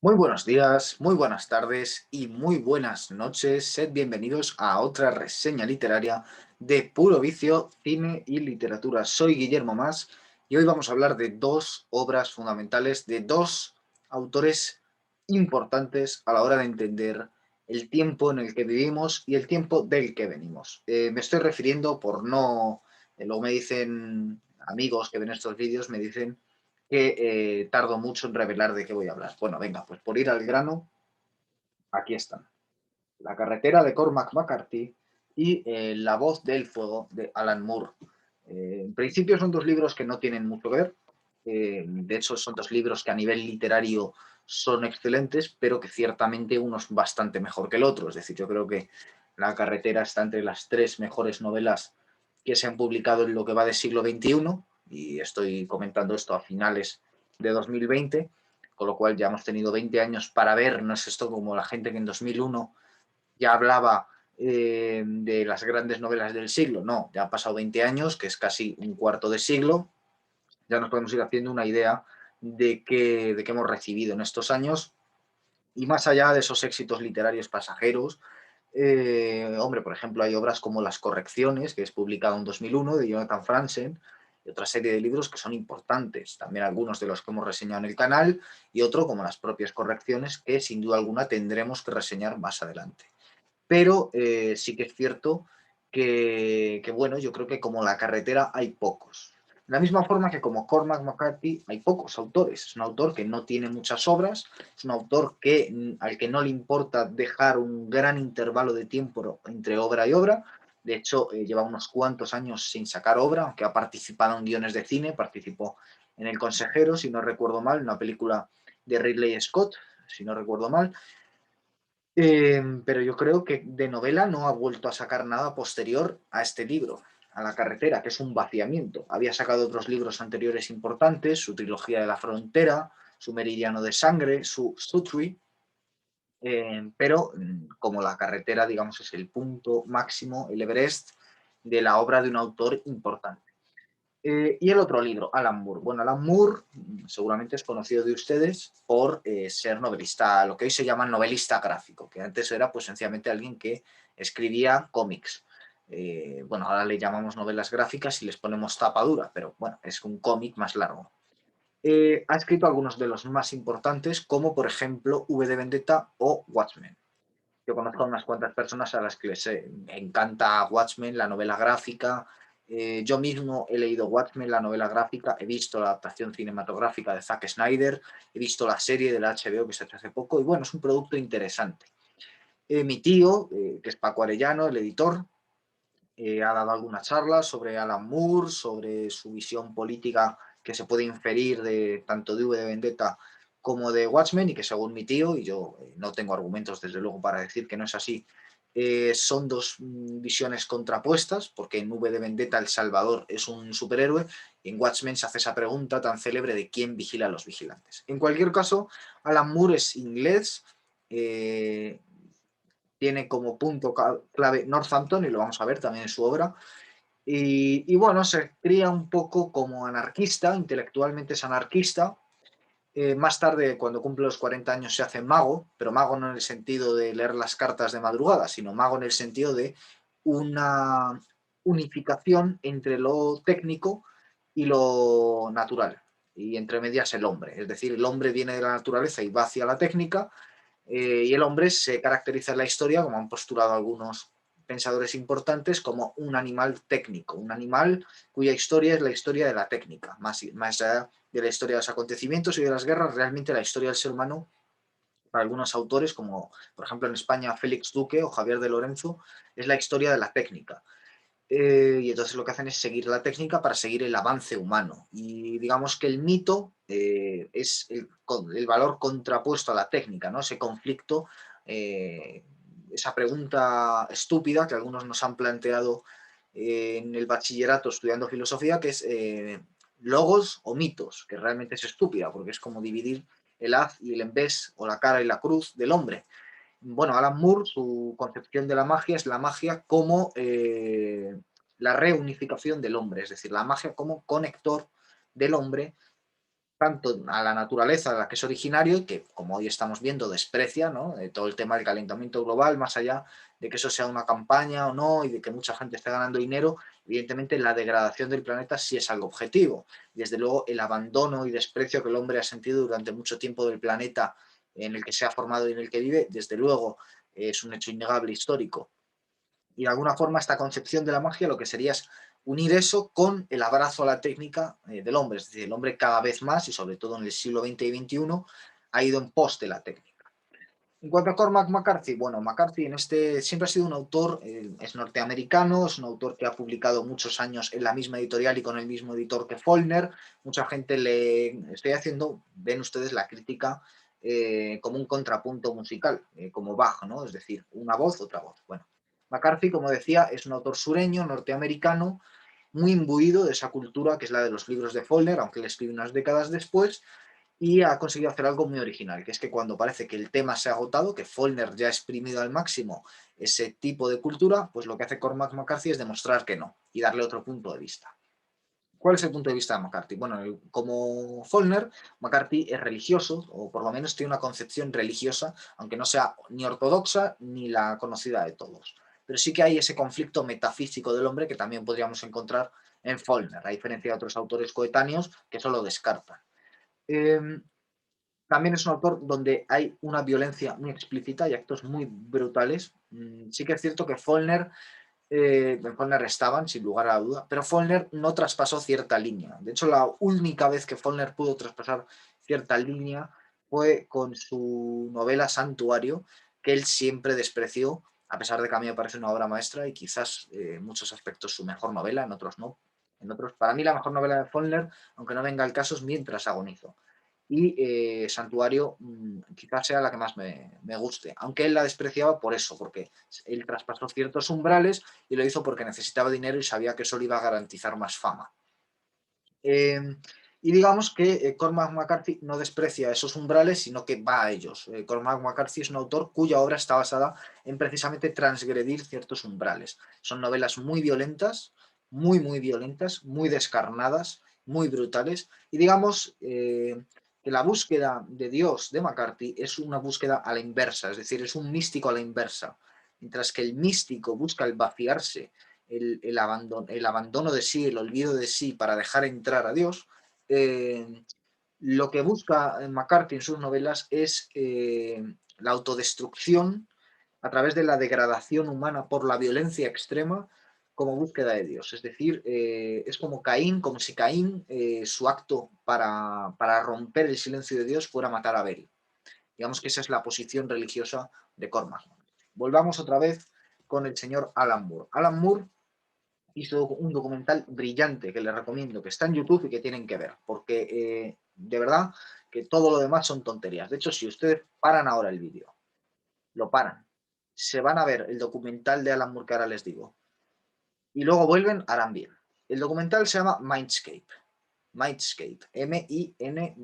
Muy buenos días, muy buenas tardes y muy buenas noches. Sed bienvenidos a otra reseña literaria de Puro Vicio, Cine y Literatura. Soy Guillermo Mas y hoy vamos a hablar de dos obras fundamentales de dos autores importantes a la hora de entender el tiempo en el que vivimos y el tiempo del que venimos. Me estoy refiriendo por no, luego me dicen amigos que ven estos vídeos, me dicen que tardo mucho en revelar de qué voy a hablar. Bueno, venga, pues por ir al grano, aquí están. La carretera de Cormac McCarthy y La voz del fuego de Alan Moore. En principio son dos libros que no tienen mucho que ver. De hecho, son dos libros que a nivel literario son excelentes, pero que ciertamente uno es bastante mejor que el otro. Es decir, yo creo que La carretera está entre las tres mejores novelas que se han publicado en lo que va de siglo XXI, y estoy comentando esto a finales de 2020, con lo cual ya hemos tenido 20 años para ver. No es esto como la gente que en 2001 ya hablaba de las grandes novelas del siglo. No, ya han pasado 20 años, que es casi un cuarto de siglo. Ya nos podemos ir haciendo una idea de qué hemos recibido en estos años. Y más allá de esos éxitos literarios pasajeros, hombre, por ejemplo, hay obras como Las correcciones, que es publicado en 2001, de Jonathan Franzen, y otra serie de libros que son importantes, también algunos de los que hemos reseñado en el canal, y otro como las propias correcciones, que sin duda alguna tendremos que reseñar más adelante. Pero sí que es cierto bueno, yo creo que como La carretera hay pocos. De la misma forma que como Cormac McCarthy hay pocos autores. Es un autor que no tiene muchas obras, es un autor al que no le importa dejar un gran intervalo de tiempo entre obra y obra. De hecho, lleva unos cuantos años sin sacar obra, aunque ha participado en guiones de cine, participó en El consejero, si no recuerdo mal, una película de Ridley Scott, si no recuerdo mal. Pero yo creo que de novela no ha vuelto a sacar nada posterior a este libro, a La carretera, que es un vaciamiento. Había sacado otros libros anteriores importantes, su trilogía de la frontera, su Meridiano de sangre, su Sutri, pero como La carretera, digamos, es el punto máximo, el Everest de la obra de un autor importante. Y el otro libro, Alan Moore. Bueno, Alan Moore seguramente es conocido de ustedes por ser novelista, lo que hoy se llama novelista gráfico, que antes era pues sencillamente alguien que escribía cómics. Bueno, ahora le llamamos novelas gráficas y les ponemos tapa dura, pero bueno, es un cómic más largo. Ha escrito algunos de los más importantes, como por ejemplo V de Vendetta o Watchmen. Yo conozco a unas cuantas personas a las que les encanta Watchmen, la novela gráfica. Yo mismo he leído Watchmen, la novela gráfica, he visto la adaptación cinematográfica de Zack Snyder, he visto la serie de la HBO que se ha hecho hace poco, y bueno, es un producto interesante. Mi tío, que es Paco Arellano, el editor, ha dado alguna charla sobre Alan Moore, sobre su visión política que se puede inferir de tanto de V de Vendetta como de Watchmen, y que según mi tío, y yo no tengo argumentos desde luego para decir que no es así, son dos visiones contrapuestas, porque en V de Vendetta el Salvador es un superhéroe, y en Watchmen se hace esa pregunta tan célebre de quién vigila a los vigilantes. En cualquier caso, Alan Moore es inglés, eh, tiene como punto clave Northampton, y lo vamos a ver también en su obra, y bueno, se cría un poco como anarquista, intelectualmente es anarquista. Más tarde, cuando cumple los 40 años, se hace mago, pero mago no en el sentido de leer las cartas de madrugada, sino mago en el sentido de una unificación entre lo técnico y lo natural, y entre medias el hombre. Es decir, el hombre viene de la naturaleza y va hacia la técnica, y el hombre se caracteriza en la historia, como han postulado algunos pensadores importantes, como un animal técnico, un animal cuya historia es la historia de la técnica, más allá de la historia de los acontecimientos y de las guerras. Realmente la historia del ser humano, para algunos autores, como por ejemplo en España Félix Duque o Javier de Lorenzo, es la historia de la técnica. Y entonces lo que hacen es seguir la técnica para seguir el avance humano. Y digamos que el mito es el valor contrapuesto a la técnica, ¿no? Ese conflicto, eh, esa pregunta estúpida que algunos nos han planteado en el bachillerato estudiando filosofía, que es logos o mitos, que realmente es estúpida, porque es como dividir el haz y el en vez, o la cara y la cruz del hombre. Bueno, Alan Moore, su concepción de la magia es la magia como la reunificación del hombre, es decir, la magia como conector del hombre tanto a la naturaleza de la que es originario y que, como hoy estamos viendo, desprecia, ¿no? Todo el tema del calentamiento global, más allá de que eso sea una campaña o no y de que mucha gente esté ganando dinero, evidentemente la degradación del planeta sí es algo objetivo. Desde luego, el abandono y desprecio que el hombre ha sentido durante mucho tiempo del planeta en el que se ha formado y en el que vive, desde luego es un hecho innegable histórico. Y de alguna forma esta concepción de la magia lo que sería es unir eso con el abrazo a la técnica del hombre. Es decir, el hombre cada vez más, y sobre todo en el siglo XX y XXI, ha ido en pos de la técnica. En cuanto a Cormac McCarthy, bueno, McCarthy siempre ha sido un autor, es norteamericano, es un autor que ha publicado muchos años en la misma editorial y con el mismo editor que Faulkner. Mucha gente estoy haciendo, ven ustedes la crítica como un contrapunto musical, como Bach, ¿no? Es decir, una voz, otra voz. Bueno, McCarthy, como decía, es un autor sureño, norteamericano, muy imbuido de esa cultura que es la de los libros de Faulkner, aunque él escribe unas décadas después, y ha conseguido hacer algo muy original, que es que cuando parece que el tema se ha agotado, que Faulkner ya ha exprimido al máximo ese tipo de cultura, pues lo que hace Cormac McCarthy es demostrar que no y darle otro punto de vista. ¿Cuál es el punto de vista de McCarthy? Bueno, como Faulkner, McCarthy es religioso, o por lo menos tiene una concepción religiosa, aunque no sea ni ortodoxa ni la conocida de todos. Pero sí que hay ese conflicto metafísico del hombre que también podríamos encontrar en Faulkner, a diferencia de otros autores coetáneos que solo descartan. Eh, También es un autor donde hay una violencia muy explícita y actos muy brutales. Sí que es cierto que Faulkner estaban, sin lugar a la duda, pero Faulkner no traspasó cierta línea. De hecho, la única vez que Faulkner pudo traspasar cierta línea fue con su novela Santuario, que él siempre despreció, a pesar de que a mí me parece una obra maestra y quizás en muchos aspectos su mejor novela, en otros no. En otros, para mí la mejor novela de Faulkner, aunque no venga el caso, es Mientras agonizo. Y Santuario quizás sea la que más me guste, aunque él la despreciaba por eso, porque él traspasó ciertos umbrales y lo hizo porque necesitaba dinero y sabía que eso le iba a garantizar más fama. Y digamos que Cormac McCarthy no desprecia esos umbrales, sino que va a ellos. Cormac McCarthy es un autor cuya obra está basada en precisamente transgredir ciertos umbrales. Son novelas muy violentas, muy violentas, muy descarnadas, muy brutales, y digamos que la búsqueda de Dios de McCarthy es una búsqueda a la inversa, es decir, es un místico a la inversa. Mientras que el místico busca el vaciarse, el abandono de sí, el olvido de sí para dejar entrar a Dios, lo que busca McCarthy en sus novelas es la autodestrucción a través de la degradación humana por la violencia extrema como búsqueda de Dios. Es decir, es como Caín, como si Caín, su acto para romper el silencio de Dios fuera matar a Abel. Digamos que esa es la posición religiosa de Cormac. Volvamos otra vez con el señor Alan Moore. Alan Moore hizo un documental brillante que les recomiendo, que está en YouTube y que tienen que ver, porque de verdad que todo lo demás son tonterías. De hecho, si ustedes paran ahora el vídeo, lo paran, se van a ver el documental de Alan Moore que ahora les digo, y luego vuelven, harán bien. El documental se llama Mindscape. Mindscape. M-I-N-D-S-C-A-P-E.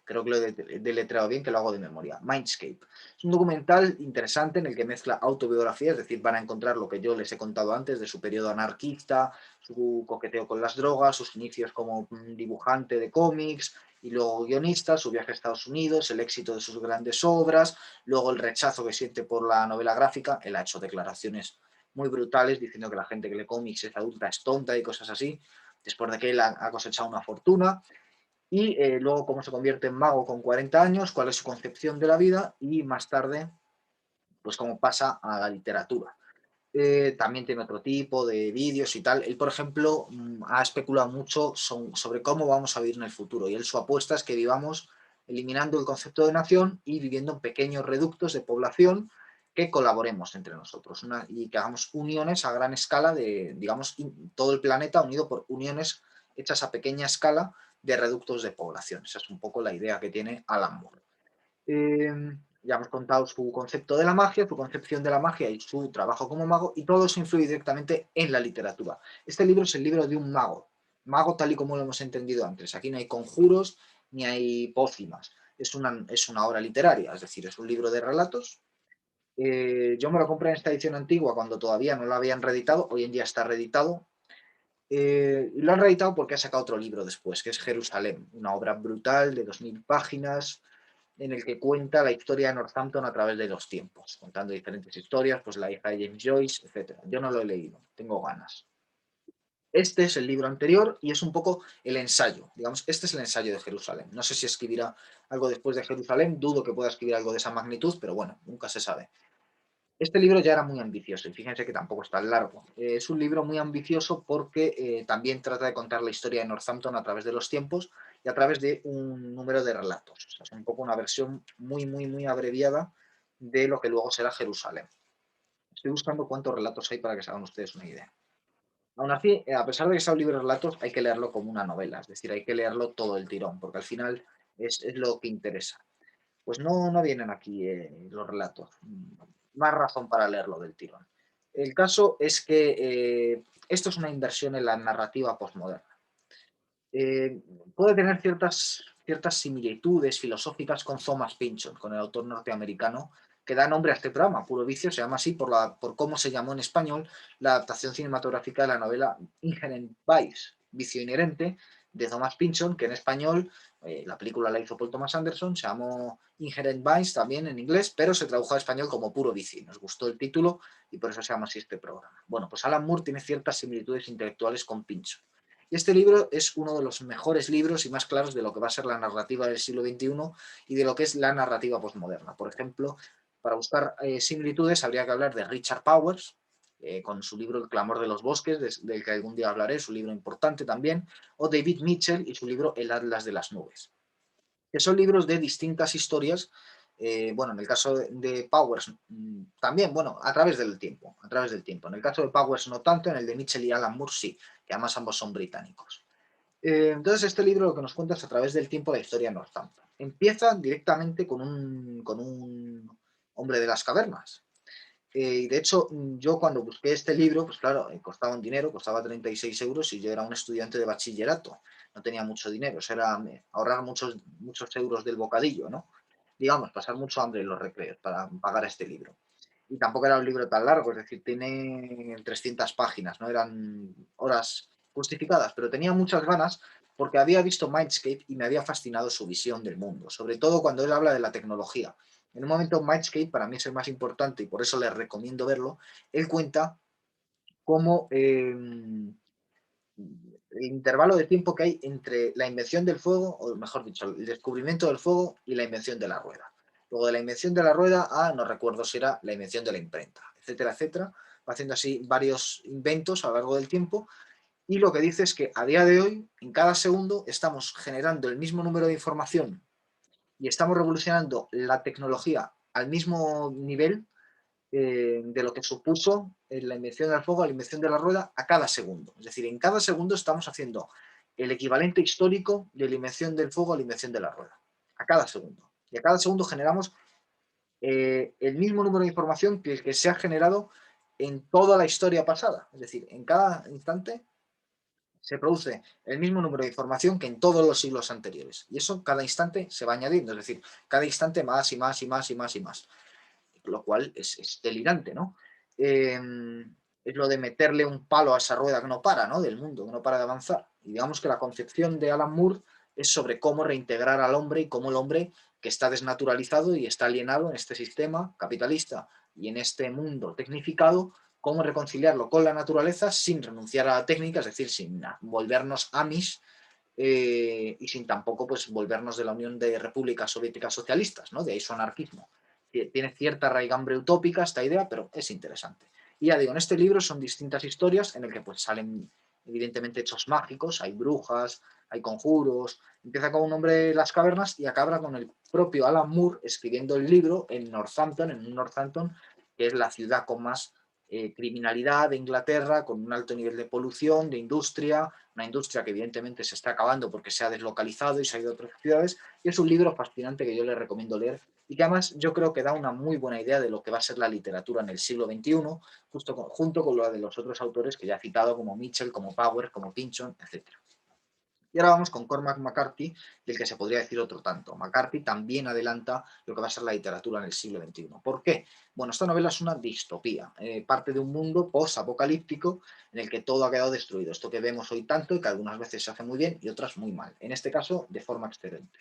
Creo que lo he deletreado bien, que lo hago de memoria. Mindscape. Es un documental interesante en el que mezcla autobiografía, es decir, van a encontrar lo que yo les he contado antes de su periodo anarquista, su coqueteo con las drogas, sus inicios como dibujante de cómics y luego guionista, su viaje a Estados Unidos, el éxito de sus grandes obras, luego el rechazo que siente por la novela gráfica. Él ha hecho declaraciones muy brutales diciendo que la gente que lee cómics es adulta, es tonta y cosas así, después de que él ha cosechado una fortuna. Y luego cómo se convierte en mago con 40 años, cuál es su concepción de la vida y más tarde, pues cómo pasa a la literatura. También tiene otro tipo de vídeos y tal. Él, por ejemplo, ha especulado mucho sobre cómo vamos a vivir en el futuro y él su apuesta es que vivamos eliminando el concepto de nación y viviendo en pequeños reductos de población que colaboremos entre nosotros y que hagamos uniones a gran escala de, digamos, todo el planeta unido por uniones hechas a pequeña escala de reductos de población. Esa es un poco la idea que tiene Alan Moore. Ya hemos contado su concepto de la magia, su concepción de la magia y su trabajo como mago, y todo eso influye directamente en la literatura. Este libro es el libro de un mago, mago tal y como lo hemos entendido antes. Aquí no hay conjuros ni hay pócimas. Es una obra literaria, es decir, es un libro de relatos. Yo me lo compré en esta edición antigua cuando todavía no lo habían reeditado, hoy en día está reeditado. Y lo han reeditado porque ha sacado otro libro después, que es Jerusalén, una obra brutal de 2000 páginas, en el que cuenta la historia de Northampton a través de los tiempos, contando diferentes historias, pues la hija de James Joyce, etc. Yo no lo he leído, tengo ganas. Este es el libro anterior y es un poco el ensayo, digamos, este es el ensayo de Jerusalén. No sé si escribirá algo después de Jerusalén, dudo que pueda escribir algo de esa magnitud, pero bueno, nunca se sabe. Este libro ya era muy ambicioso y fíjense que tampoco es tan largo. Es un libro muy ambicioso porque también trata de contar la historia de Northampton a través de los tiempos y a través de un número de relatos. O sea, es un poco una versión muy, muy, muy abreviada de lo que luego será Jerusalén. Estoy buscando cuántos relatos hay para que se hagan ustedes una idea. Aún así, a pesar de que sea un libro de relatos, hay que leerlo como una novela, es decir, hay que leerlo todo el tirón, porque al final es lo que interesa. Pues no, no vienen aquí los relatos. Más razón para leerlo del tirón. El caso es que esto es una inversión en la narrativa postmoderna. Eh, Puede tener ciertas similitudes filosóficas con Thomas Pynchon, con el autor norteamericano que da nombre a este programa. Puro Vicio se llama así por cómo se llamó en español la adaptación cinematográfica de la novela Inherent Vice, Vicio Inherente, de Thomas Pynchon, que en español, la película la hizo Paul Thomas Anderson, se llamó Inherent Vice también en inglés, pero se tradujo a español como Puro Vicio. Nos gustó el título y por eso se llama así este programa. Bueno, pues Alan Moore tiene ciertas similitudes intelectuales con Pynchon. Y este libro es uno de los mejores libros y más claros de lo que va a ser la narrativa del siglo XXI y de lo que es la narrativa postmoderna. Por ejemplo, para buscar similitudes habría que hablar de Richard Powers, con su libro El clamor de los bosques, del que algún día hablaré, su libro importante también, o David Mitchell y su libro El atlas de las nubes, que son libros de distintas historias. Bueno, en el caso de Powers también, bueno, a través del tiempo, a través del tiempo. En el caso de Powers no tanto, en el de Mitchell y Alan Moore sí, que además ambos son británicos. Entonces este libro lo que nos cuenta es a través del tiempo la historia de Northampton. Empieza directamente con un hombre de las cavernas. Y de hecho, yo cuando busqué este libro, pues claro, costaba un dinero, costaba 36 euros y yo era un estudiante de bachillerato, no tenía mucho dinero, eso era ahorrar muchos, muchos euros del bocadillo, ¿no? Digamos, pasar mucho hambre en los recreos para pagar este libro. Y tampoco era un libro tan largo, es decir, tiene 300 páginas, no eran horas justificadas, pero tenía muchas ganas porque había visto Mindscape y me había fascinado su visión del mundo, sobre todo cuando él habla de la tecnología. En un momento Mindscape para mí es el más importante y por eso les recomiendo verlo. Él cuenta cómo el intervalo de tiempo que hay entre la invención del fuego, o mejor dicho, el descubrimiento del fuego y la invención de la rueda. Luego de la invención de la rueda no recuerdo si era la invención de la imprenta, etcétera, etcétera. Va haciendo así varios inventos a lo largo del tiempo y lo que dice es que a día de hoy, en cada segundo, estamos generando el mismo número de información y estamos revolucionando la tecnología al mismo nivel de lo que supuso la invención del fuego, la invención de la rueda a cada segundo. Es decir, en cada segundo estamos haciendo el equivalente histórico de la invención del fuego a la invención de la rueda. A cada segundo. Y a cada segundo generamos el mismo número de información que el que se ha generado en toda la historia pasada. Es decir, en cada instante se produce el mismo número de información que en todos los siglos anteriores. Y eso cada instante se va añadiendo. Es decir, cada instante más y más y más y más y más, lo cual es delirante, ¿no? Eh, es lo de meterle un palo a esa rueda que no para, ¿no? Del mundo, que no para de avanzar. Y digamos que la concepción de Alan Moore es sobre cómo reintegrar al hombre y cómo el hombre que está desnaturalizado y está alienado en este sistema capitalista y en este mundo tecnificado, cómo reconciliarlo con la naturaleza sin renunciar a la técnica, es decir, sin volvernos Amish, y sin tampoco pues, volvernos de la Unión de Repúblicas Soviéticas Socialistas, ¿no? De ahí su anarquismo. Tiene cierta raigambre utópica esta idea, pero es interesante. Y ya digo, en este libro son distintas historias en el que pues, salen evidentemente hechos mágicos, hay brujas, hay conjuros, empieza con un hombre de las cavernas y acaba con el propio Alan Moore escribiendo el libro en Northampton, en un Northampton que es la ciudad con más criminalidad de Inglaterra, con un alto nivel de polución, de industria, una industria que evidentemente se está acabando porque se ha deslocalizado y se ha ido a otras ciudades, y es un libro fascinante que yo le recomiendo leer y que además yo creo que da una muy buena idea de lo que va a ser la literatura en el siglo XXI, junto con lo de los otros autores que ya he citado, como Mitchell, como Power, como Pynchon, etc. Y ahora vamos con Cormac McCarthy, del que se podría decir otro tanto. McCarthy también adelanta lo que va a ser la literatura en el siglo XXI. ¿Por qué? Bueno, esta novela es una distopía, parte de un mundo post-apocalíptico en el que todo ha quedado destruido. Esto que vemos hoy tanto y que algunas veces se hace muy bien y otras muy mal. En este caso, de forma excelente.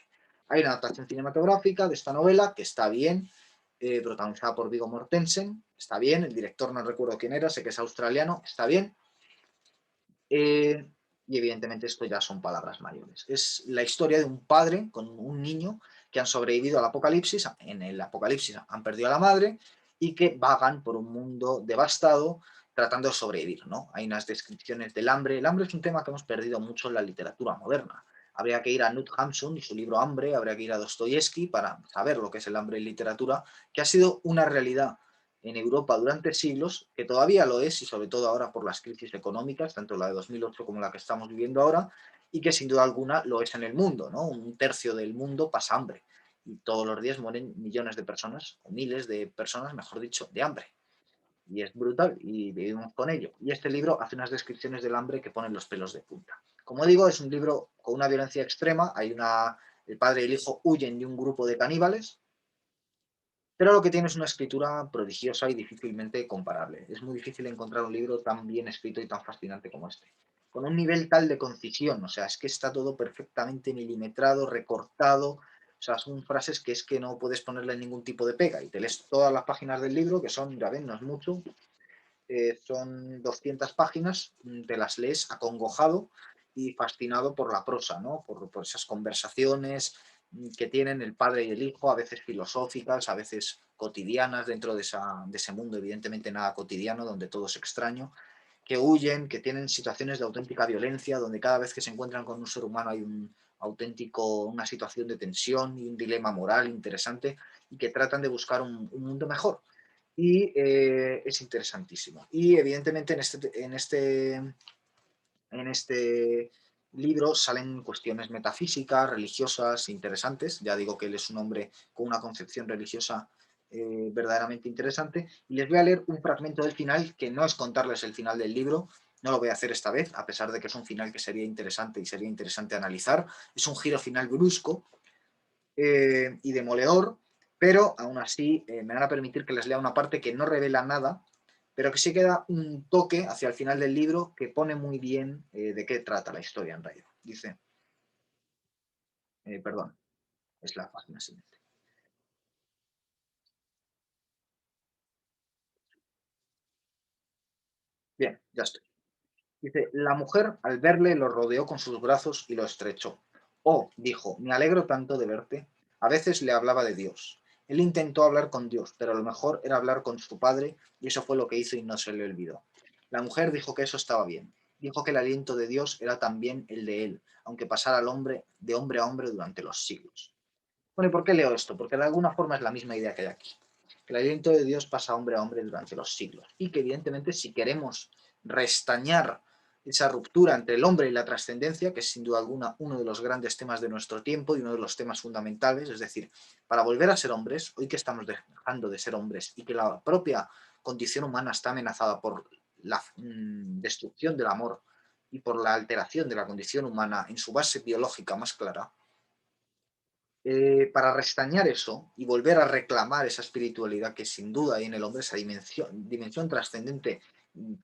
Hay una adaptación cinematográfica de esta novela que está bien, protagonizada por Viggo Mortensen, está bien, el director no recuerdo quién era, sé que es australiano, está bien, eh, y evidentemente esto ya son palabras mayores. Es la historia de un padre con un niño que han sobrevivido al apocalipsis, en el apocalipsis han perdido a la madre y que vagan por un mundo devastado tratando de sobrevivir, ¿no? Hay unas descripciones del hambre. El hambre es un tema que hemos perdido mucho en la literatura moderna. Habría que ir a Knut Hamsun y su libro Hambre, habría que ir a Dostoyevsky para saber lo que es el hambre en literatura, que ha sido una realidad en Europa durante siglos, que todavía lo es, y sobre todo ahora por las crisis económicas, tanto la de 2008 como la que estamos viviendo ahora, y que sin duda alguna lo es en el mundo, ¿no? Un tercio del mundo pasa hambre, y todos los días mueren millones de personas, o miles de personas, mejor dicho, de hambre. Y es brutal, y vivimos con ello. Y este libro hace unas descripciones del hambre que ponen los pelos de punta. Como digo, es un libro con una violencia extrema, el padre y el hijo huyen de un grupo de caníbales, pero lo que tiene es una escritura prodigiosa y difícilmente comparable. Es muy difícil encontrar un libro tan bien escrito y tan fascinante como este. Con un nivel tal de concisión, o sea, es que está todo perfectamente milimetrado, recortado, o sea, son frases que es que no puedes ponerle ningún tipo de pega y te lees todas las páginas del libro, que son, ya ven, no es mucho, son 200 páginas, te las lees acongojado y fascinado por la prosa, ¿no? Por esas conversaciones que tienen el padre y el hijo, a veces filosóficas, a veces cotidianas, dentro de ese mundo evidentemente nada cotidiano, donde todo es extraño, que huyen, que tienen situaciones de auténtica violencia, donde cada vez que se encuentran con un ser humano hay una situación de tensión y un dilema moral interesante, y que tratan de buscar un mundo mejor. Y es interesantísimo. Y evidentemente en este libro salen cuestiones metafísicas, religiosas, interesantes. Ya digo que él es un hombre con una concepción religiosa verdaderamente interesante. Y les voy a leer un fragmento del final, que no es contarles el final del libro, no lo voy a hacer esta vez, a pesar de que es un final que sería interesante y sería interesante analizar. Es un giro final brusco, y demoledor, pero aún así me van a permitir que les lea una parte que no revela nada, pero que sí queda un toque hacia el final del libro que pone muy bien de qué trata la historia en realidad. Dice, perdón, es la página siguiente. Bien, ya estoy. Dice, la mujer al verle lo rodeó con sus brazos y lo estrechó. Oh, dijo, me alegro tanto de verte. A veces le hablaba de Dios. Él intentó hablar con Dios, pero lo mejor era hablar con su padre, y eso fue lo que hizo y no se le olvidó. La mujer dijo que eso estaba bien. Dijo que el aliento de Dios era también el de él, aunque pasara al hombre de hombre a hombre durante los siglos. Bueno, ¿y por qué leo esto? Porque de alguna forma es la misma idea que hay aquí. Que el aliento de Dios pasa hombre a hombre durante los siglos. Y que evidentemente si queremos restañar esa ruptura entre el hombre y la trascendencia, que es sin duda alguna uno de los grandes temas de nuestro tiempo y uno de los temas fundamentales, es decir, para volver a ser hombres, hoy que estamos dejando de ser hombres y que la propia condición humana está amenazada por la destrucción del amor y por la alteración de la condición humana en su base biológica más clara, para restañar eso y volver a reclamar esa espiritualidad que sin duda hay en el hombre, esa dimensión trascendente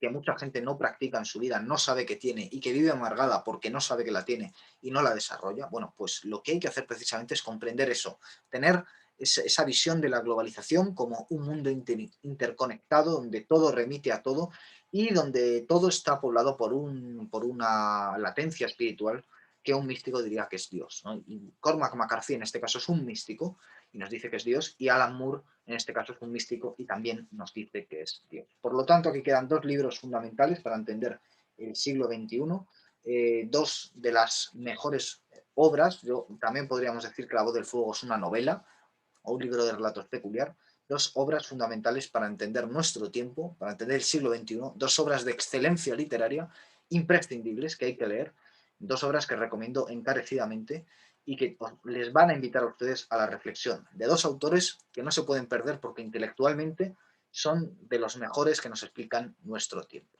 que mucha gente no practica en su vida, no sabe que tiene y que vive amargada porque no sabe que la tiene y no la desarrolla, bueno, pues lo que hay que hacer precisamente es comprender eso, tener esa visión de la globalización como un mundo interconectado donde todo remite a todo y donde todo está poblado por una latencia espiritual que un místico diría que es Dios, ¿no? Y Cormac McCarthy en este caso es un místico y nos dice que es Dios, y Alan Moore en este caso es un místico y también nos dice que es Dios. Por lo tanto, aquí quedan dos libros fundamentales para entender el siglo XXI, dos de las mejores obras. Yo también podríamos decir que La voz del fuego es una novela o un libro de relatos peculiar, dos obras fundamentales para entender nuestro tiempo, para entender el siglo XXI, dos obras de excelencia literaria imprescindibles que hay que leer, dos obras que recomiendo encarecidamente y que les van a invitar a ustedes a la reflexión, de dos autores que no se pueden perder porque intelectualmente son de los mejores que nos explican nuestro tiempo.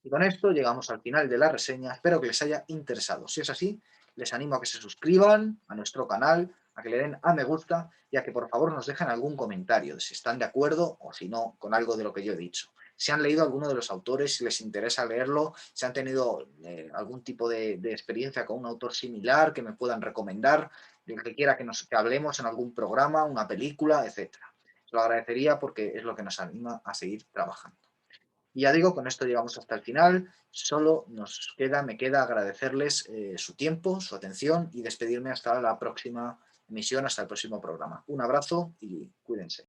Y con esto llegamos al final de la reseña. Espero que les haya interesado. Si es así, Les animo a que se suscriban a nuestro canal, a que le den a me gusta y a que por favor nos dejen algún comentario, si están de acuerdo o si no con algo de lo que yo he dicho. Si han leído alguno de los autores, si les interesa leerlo, si han tenido algún tipo de experiencia con un autor similar que me puedan recomendar, del que quiera que hablemos en algún programa, una película, etcétera. Lo agradecería porque es lo que nos anima a seguir trabajando. Y ya digo, con esto llegamos hasta el final. Solo me queda agradecerles su tiempo, su atención y despedirme hasta la próxima emisión, hasta el próximo programa. Un abrazo y cuídense.